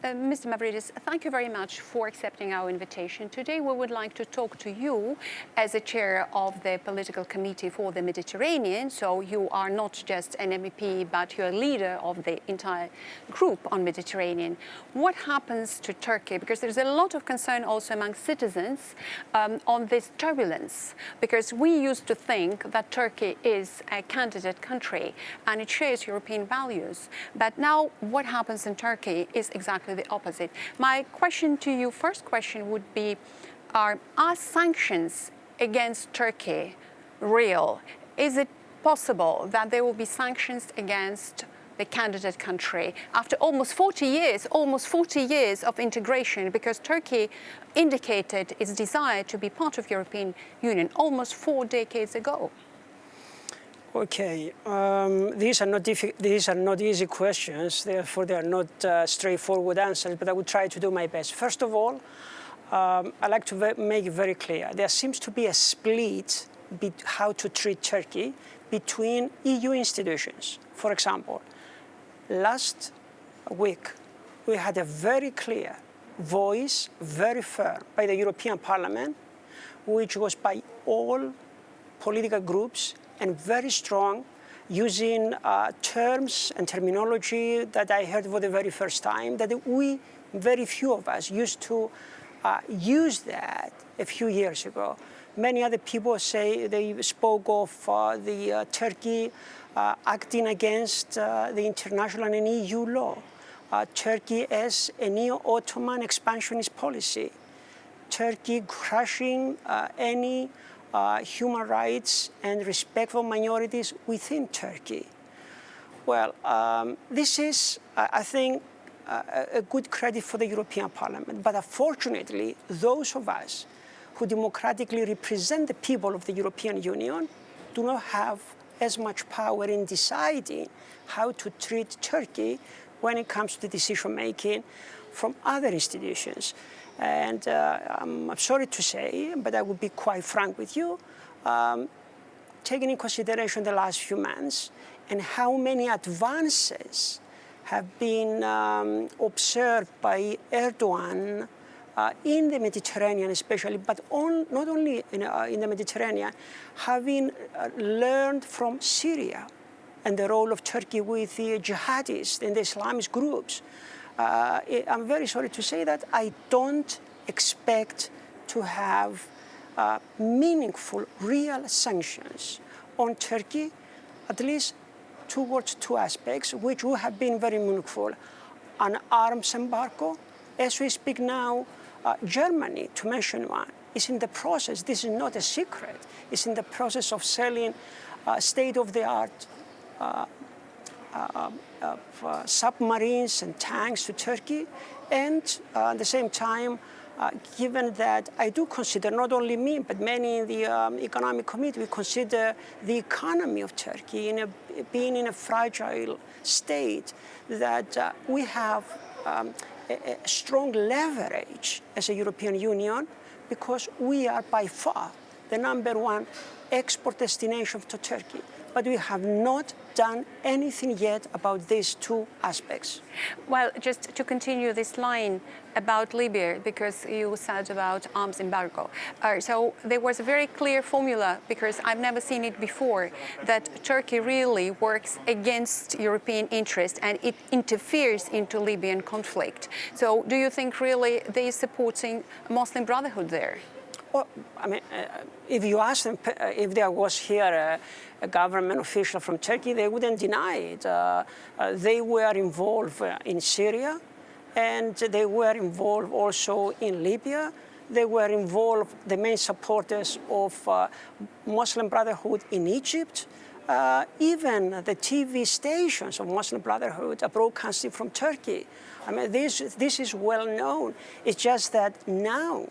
Mr. Mavrides, thank you very much for accepting our invitation. Today we would like to talk to you as a chair of the political committee for the Mediterranean. So you are not just an MEP, but you're a leader of the entire group on Mediterranean. What happens to Turkey? Because there's a lot of concern also among citizens on this turbulence, because we used to think that Turkey is a candidate country and it shares European values. But now what happens in Turkey is exactly the opposite. My question to you, first question would be, are sanctions against Turkey real? Is it possible that there will be sanctions against the candidate country after almost 40 years of integration, because Turkey indicated its desire to be part of European Union almost 4 decades ago? Okay, these are not easy questions, therefore they are not straightforward answers, but I will try to do my best. First of all, I'd like to make it very clear. There seems to be a split how to treat Turkey between EU institutions. For example, last week we had a very clear voice, very firm, by the European Parliament, which was by all political groups, and very strong, using terms and terminology that I heard for the very first time, that very few of us used to use that a few years ago. Many other people say they spoke of the Turkey acting against the international and EU law, Turkey as a neo-Ottoman expansionist policy, Turkey crushing any human rights and respect for minorities within Turkey. Well, this is, I think, a good credit for the European Parliament. But unfortunately, those of us who democratically represent the people of the European Union do not have as much power in deciding how to treat Turkey when it comes to decision-making from other institutions. And I'm sorry to say, but I will be quite frank with you, taking in consideration the last few months and how many advances have been observed by Erdogan in the Mediterranean especially, but not only in the Mediterranean, having learned from Syria and the role of Turkey with the jihadists and the Islamist groups. I'm very sorry to say that I don't expect to have meaningful, real sanctions on Turkey, at least towards two aspects, which would have been very meaningful. An arms embargo. As we speak now, Germany, to mention one, is in the process, this is not a secret, is in the process of selling state-of-the-art submarines and tanks to Turkey, and at the same time, given that I do consider, not only me, but many in the economic committee, we consider the economy of Turkey being in a fragile state, that we have a strong leverage as a European Union, because we are by far the #1 export destination to Turkey. But we have not done anything yet about these two aspects. Well, just to continue this line about Libya, because you said about arms embargo. So there was a very clear formula, because I've never seen it before, that Turkey really works against European interests and it interferes into Libyan conflict. So do you think really they are supporting Muslim Brotherhood there? Well, I mean, if you ask them, if there was here a government official from Turkey, they wouldn't deny it. They were involved in Syria, and they were involved also in Libya. They were involved, the main supporters of Muslim Brotherhood in Egypt. Even the TV stations of Muslim Brotherhood are broadcasting from Turkey. I mean, this is well known. It's just that now,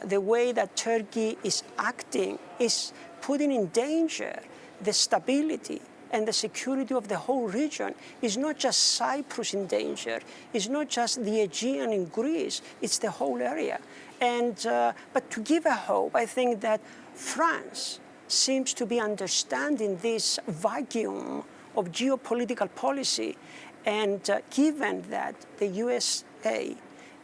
the way that Turkey is acting is putting in danger the stability and the security of the whole region. It's not just Cyprus in danger. It's not just the Aegean in Greece. It's the whole area. And but to give a hope, I think that France seems to be understanding this vacuum of geopolitical policy And given that the USA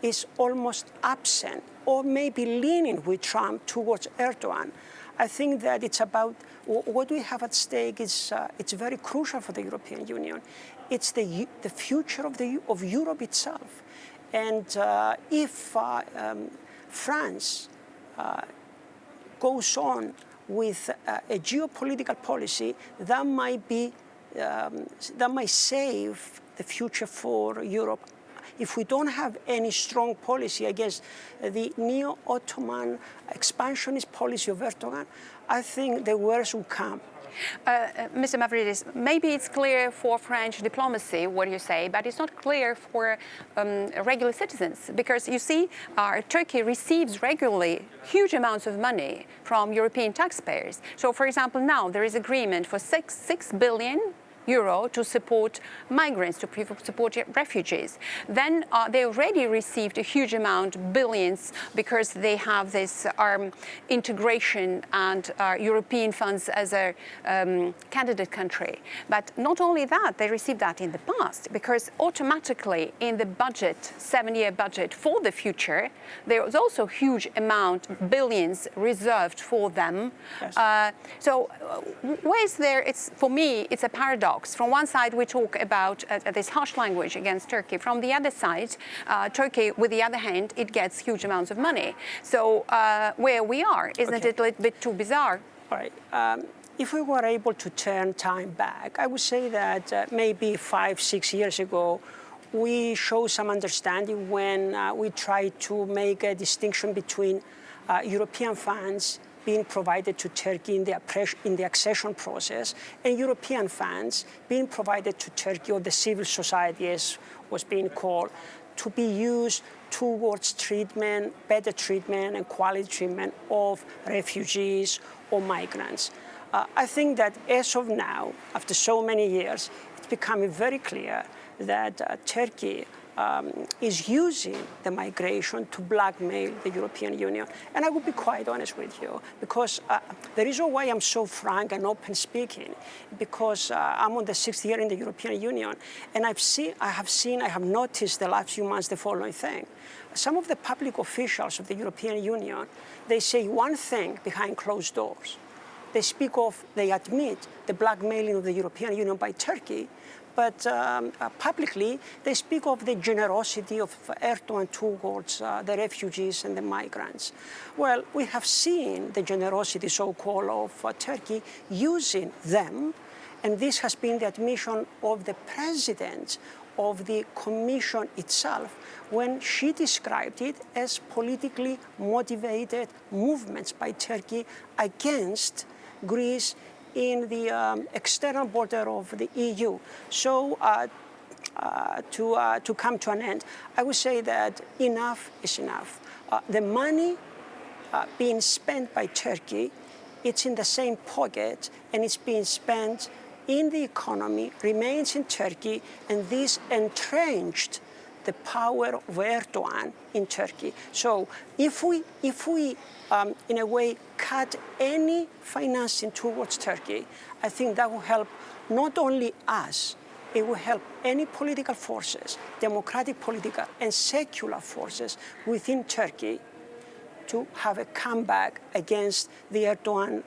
is almost absent or maybe leaning with Trump towards Erdogan, I think that it's about what we have at stake is it's very crucial for the European Union. It's the future of Europe itself. And if France goes on with a geopolitical policy, that might save the future for Europe. If we don't have any strong policy against the neo-Ottoman expansionist policy of Erdogan, I think the worst will come. Mr. Mavrides, maybe it's clear for French diplomacy what you say, but it's not clear for regular citizens, because you see, Turkey receives regularly huge amounts of money from European taxpayers. So, for example, now there is agreement for 6 billion euro to support migrants, to support refugees. Then they already received a huge amount, billions, because they have this integration and European funds as a candidate country. But not only that, they received that in the past, because automatically in the budget, 7-year budget for the future, there was also huge amount, billions reserved for them. Yes. So where is there, for me, it's a paradox. From one side, we talk about this harsh language against Turkey. From the other side, Turkey, with the other hand, it gets huge amounts of money. So where we are, isn't it a little bit too bizarre? All right. If we were able to turn time back, I would say that maybe 5-6 years ago, we showed some understanding when we tried to make a distinction between European funds being provided to Turkey in the accession process, and European funds being provided to Turkey, or the civil society as was being called, to be used towards treatment, better treatment and quality treatment of refugees or migrants. I think that as of now, after so many years, it's becoming very clear that Turkey is using the migration to blackmail the European Union. And I will be quite honest with you, because the reason why I'm so frank and open speaking, because I'm on the 6th year in the European Union, and I have noticed the last few months the following thing. Some of the public officials of the European Union, they say one thing behind closed doors. They admit the blackmailing of the European Union by Turkey, but publicly, they speak of the generosity of Erdogan towards the refugees and the migrants. Well, we have seen the generosity, so-called, of Turkey using them, and this has been the admission of the president of the Commission itself when she described it as politically motivated movements by Turkey against Greece in the external border of the EU. So to come to an end, I would say that enough is enough. The money being spent by Turkey, it's in the same pocket, and it's being spent in the economy, remains in Turkey, and this entrenched the power of Erdogan in Turkey. So if we in a way, cut any financing towards Turkey, I think that will help not only us, it will help any political forces, democratic political and secular forces within Turkey to have a comeback against the Erdogan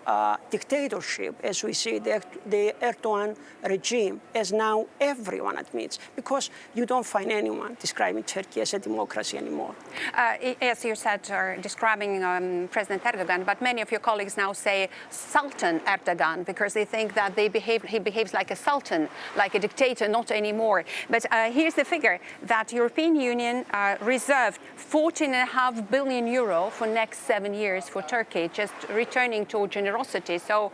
dictatorship, as we see the Erdogan regime, as now everyone admits, because you don't find anyone describing Turkey as a democracy anymore. As you said, describing President Erdogan, but many of your colleagues now say Sultan Erdogan, because they think that he behaves like a sultan, like a dictator, not anymore. But here's the figure, that European Union reserved 14.5 billion euro for next 7 years for Turkey, just returning to generosity. So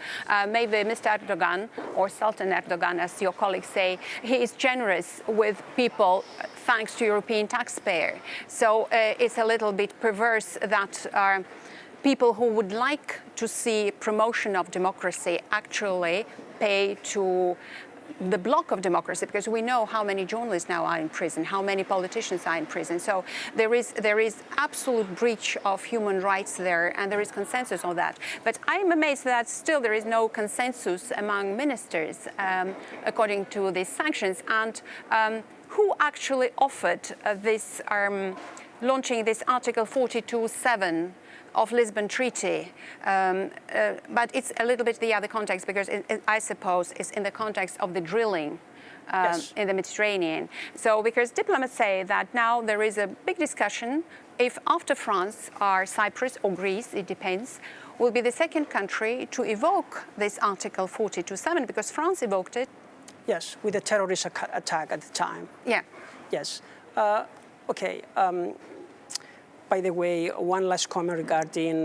maybe Mr. Erdogan, or Sultan Erdogan, as your colleagues say, he is generous with people thanks to European taxpayer. So it's a little bit perverse that people who would like to see promotion of democracy actually pay to the block of democracy, because we know how many journalists now are in prison, how many politicians are in prison. So there is absolute breach of human rights there, and there is consensus on that. But I'm amazed that still there is no consensus among ministers according to these sanctions. And who actually offered this, launching this Article 42.7 of Lisbon Treaty, but it's a little bit the other context, because I suppose it's in the context of the drilling Yes. in the Mediterranean. So because diplomats say that now there is a big discussion if after France are Cyprus or Greece, it depends, will be the second country to evoke this Article 42.7, because France evoked it. Yes, with a terrorist attack at the time. Yeah. Yes. Okay. By the way, one last comment regarding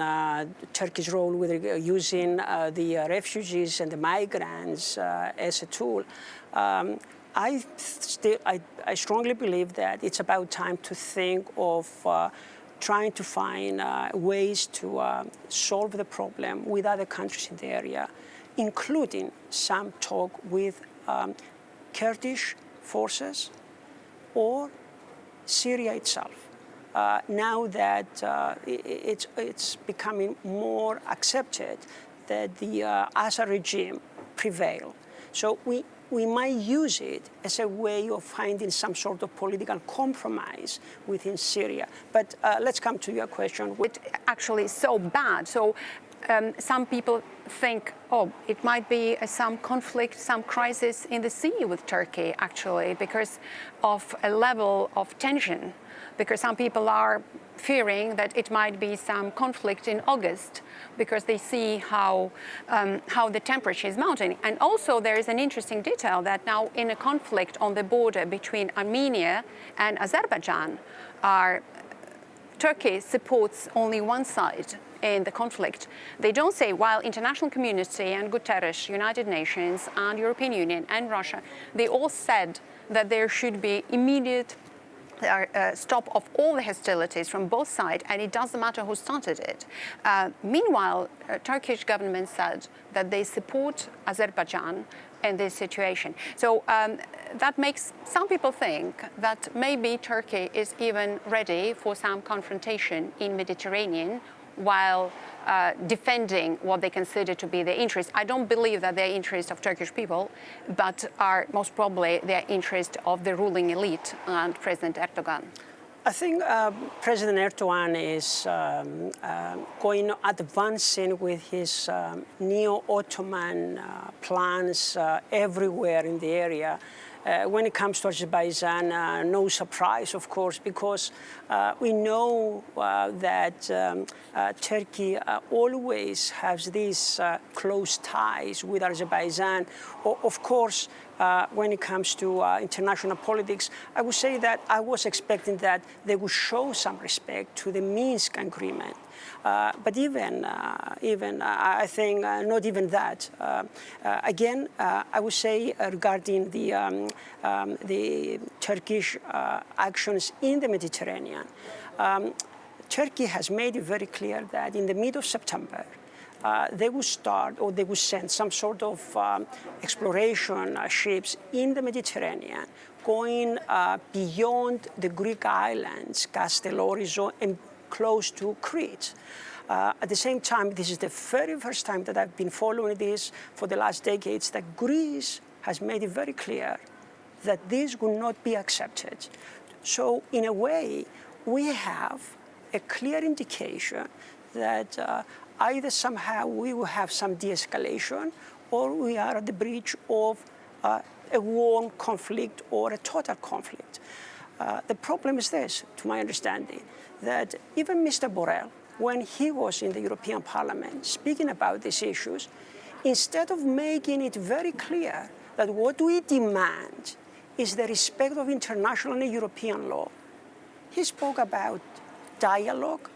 Turkey's role with using the refugees and the migrants as a tool. I strongly believe that it's about time to think of trying to find ways to solve the problem with other countries in the area, including some talk with Kurdish forces or Syria itself. Now that it's becoming more accepted that the Assad regime prevail. So we might use it as a way of finding some sort of political compromise within Syria. But let's come to your question. It actually is so bad. So some people think, oh, it might be some conflict, some crisis in the sea with Turkey, actually, because of a level of tension. Because some people are fearing that it might be some conflict in August, because they see how the temperature is mounting. And also there is an interesting detail that now in a conflict on the border between Armenia and Azerbaijan, Turkey supports only one side in the conflict. They don't say, while international community and Guterres, United Nations and European Union and Russia, they all said that there should be immediate stop of all the hostilities from both sides, and it doesn't matter who started it. Meanwhile, Turkish government said that they support Azerbaijan in this situation. So that makes some people think that maybe Turkey is even ready for some confrontation in Mediterranean while defending what they consider to be their interest. I don't believe that they're interest of Turkish people, but are most probably their interest of the ruling elite and President Erdogan. I think President Erdogan is advancing with his neo-Ottoman plans everywhere in the area. When it comes to Azerbaijan, no surprise, of course, because we know that Turkey always has these close ties with Azerbaijan. Of course, when it comes to international politics, I would say that I was expecting that they would show some respect to the Minsk agreement. But even I think not even that. Again, I would say regarding the Turkish actions in the Mediterranean, Turkey has made it very clear that in the middle of September, they will start, or they will send some sort of exploration ships in the Mediterranean, going beyond the Greek islands, Kasos, and close to Crete. At the same time, this is the very first time that I've been following this for the last decades, that Greece has made it very clear that this will not be accepted. So in a way, we have a clear indication that either somehow we will have some de-escalation, or we are at the breach of a warm conflict or a total conflict. The problem is this, to my understanding, that even Mr. Borrell, when he was in the European Parliament speaking about these issues, instead of making it very clear that what we demand is the respect of international and European law, he spoke about dialogue,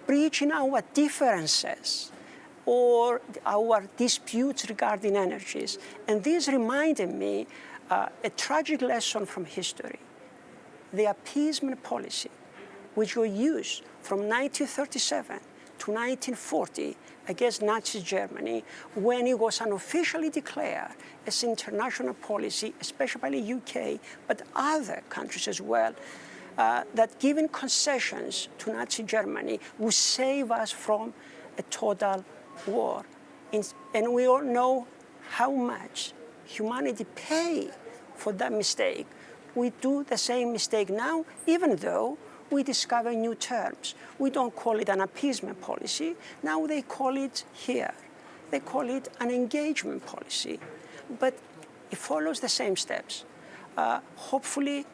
breaching our differences or our disputes regarding energies. And this reminded me a tragic lesson from history, the appeasement policy, which was used from 1937 to 1940 against Nazi Germany, when it was unofficially declared as international policy, especially UK, but other countries as well, that giving concessions to Nazi Germany would save us from a total war. And we all know how much humanity paid for that mistake. We do the same mistake now, even though we discover new terms. We don't call it an appeasement policy. Now they call it here. They call it an engagement policy. But it follows the same steps. Hopefully,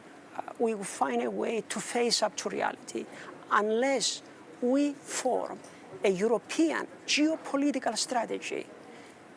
we will find a way to face up to reality unless we form a European geopolitical strategy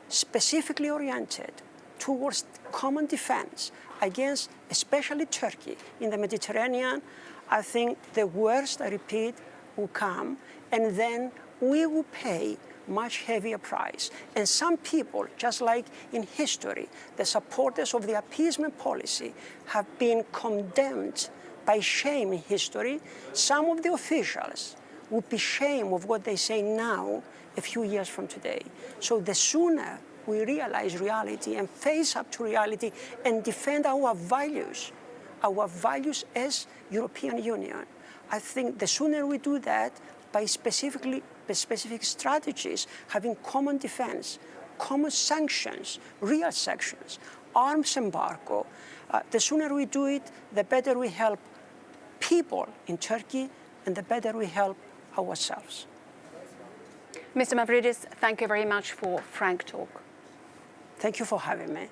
specifically oriented towards common defense against especially Turkey in the Mediterranean. I think the worst, I repeat, will come, and then we will pay much heavier price. And some people, just like in history, the supporters of the appeasement policy have been condemned by shame in history. Some of the officials would be ashamed of what they say now, a few years from today. So the sooner we realize reality and face up to reality and defend our values as European Union, I think the sooner we do that by specific strategies, having common defense, common sanctions, real sanctions, arms embargo, the sooner we do it, the better we help people in Turkey and the better we help ourselves. Mr. Mavrides, thank you very much for frank talk. Thank you for having me.